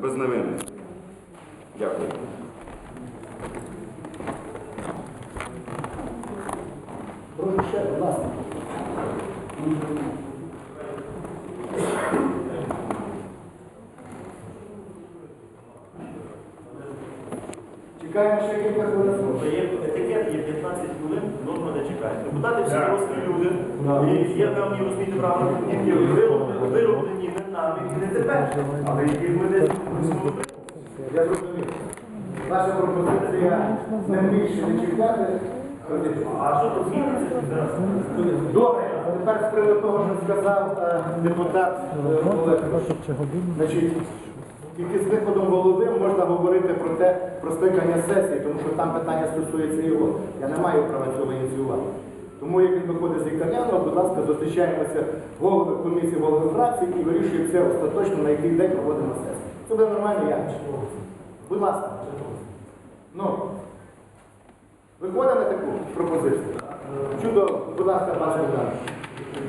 Безневинних. Дякую. Прошу ще, будь ласка. Чекаємо ще кілька хвилин. Є етикет, є 15 хвилин, норма не чекає. Депутати всі дорослі люди, і є певні розуміти правила, які вироблені нами і не тепер, але які ми не змогли. Я зрозумів. Ваша пропозиція не більше не чекати. А що тут зміниться зараз? Добре, а тепер з приводу того, що сказав депутат Олег. Значить, тільки з виходом голови можна говорити про скликання сесії, тому що там питання стосується його. Я не маю права цього ініціювати. Тому, як він виходить з лікарняного, будь ласка, зустрічаємося голови комісії, голови фракції і вирішуємо це остаточно, на який день проводимо сесію. Це буде нормально явище. Будь ласка. Ну, виходимо на таку пропозицію. Чудово, будь ласка, пане Богдан.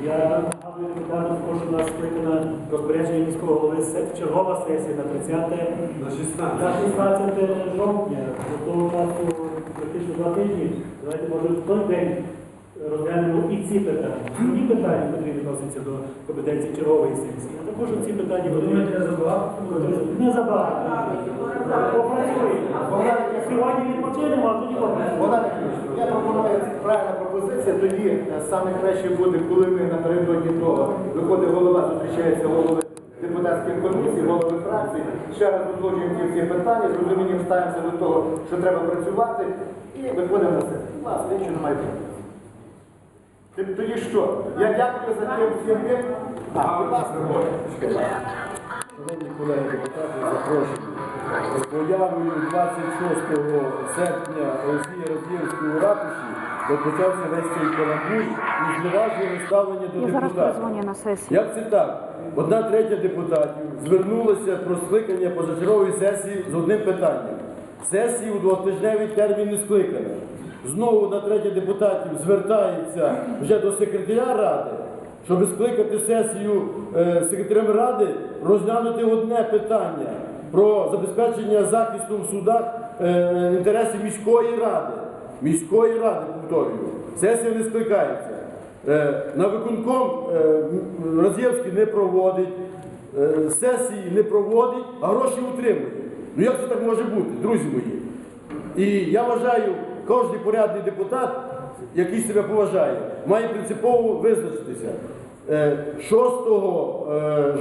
Я нагадую депутатам, що у нас скликана розпорядження міського голови чергова сесія на 30 на 16 жовтня. До того часу практично 2 тижні. Давайте, може, в той день розглянемо і ці питання. Ці питання, які відносяться до компетенції чергової сесії. А також ці питання, які не забагато. Попрацюємо. Сьогодні відпочинемо, а тоді попрацюємо. Богдан Ігорович, я пропоную правильна пропозиція. Тоді саме краще буде, коли ми напередодні того виходить голова, зустрічається голови депутатських комісій, голови фракцій, ще раз узгоджуємо ці всі питання, з розумінням ставимося до того, що треба працювати, і виходимо на це. Будь ласка, якщо немає проблем. Тоді що? Я дякую за тим всім тим. Будь ласка, Шановні колеги депутати, запрошені. З появою 26 серпня Олексія Радіївської у ратуші розпочався весь цей каламбур і зневажливе ставлення до депутатів. Як це так? 1/3 депутатів звернулася про скликання позачергової сесії з одним питанням. Сесії у 2-тижневий термін не скликана. Знову 1/3 депутатів звертається вже до секретаря Ради, щоб скликати сесію секретарем Ради, розглянути одне питання про забезпечення захисту в судах інтересів міської ради. Міської ради, повторюю. Сесія не скликається. На виконком Радзєвський не проводить, сесії не проводить, а гроші утримує. Ну як це так може бути, друзі мої? І я вважаю, кожен порядний депутат, який себе поважає, має принципово визначитися. 6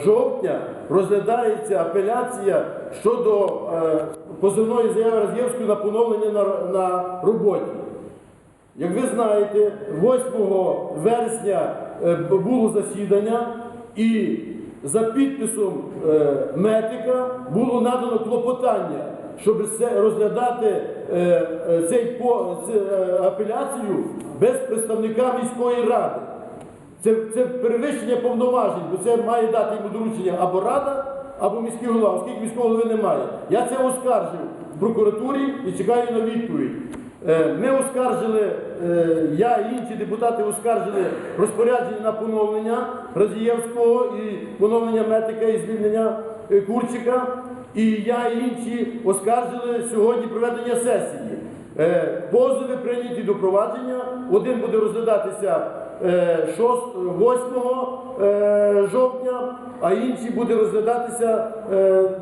жовтня розглядається апеляція щодо позовної заяви Радзєвської на поновлення на роботі. Як ви знаєте, 8 вересня було засідання і за підписом Метика було надано клопотання, щоб розглядати апеляцію без представника міської ради. Це перевищення повноважень, бо це має дати йому доручення або рада, або міський голова, оскільки міського голови немає. Я це оскаржив в прокуратурі і чекаю на відповідь. Ми оскаржили, я і інші депутати оскаржили розпорядження на поновлення Радзієвського і поновлення Метика і звільнення Курчика. І я і інші оскаржили сьогодні проведення сесії. Позови прийняті до провадження. Один буде розглядатися 8 жовтня, а інший буде розглядатися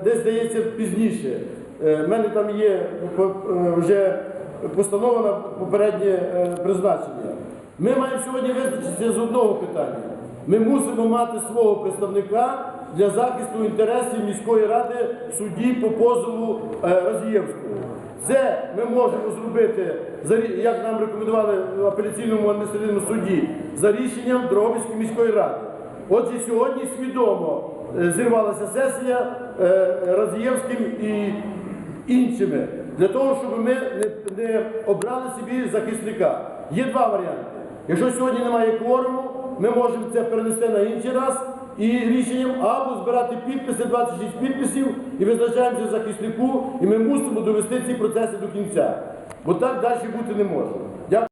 десь, здається, пізніше. У мене там є вже постанова на попереднє призначення. Ми маємо сьогодні визначитися з одного питання. Ми мусимо мати свого представника для захисту інтересів міської ради в суді по позову Радзієвського. Це ми можемо зробити, як нам рекомендували в апеляційному адміністративному суді, за рішенням Дрогобицької міської ради. Отже, сьогодні свідомо зірвалася сесія Радзієвським і іншими, для того, щоб ми не обрали собі захисника. Є два варіанти. Якщо сьогодні немає кворуму, ми можемо це перенести на інший раз і рішенням або збирати підписи, 26 підписів, і визначаємося захиснику, і ми мусимо довести ці процеси до кінця. Бо так далі бути не може.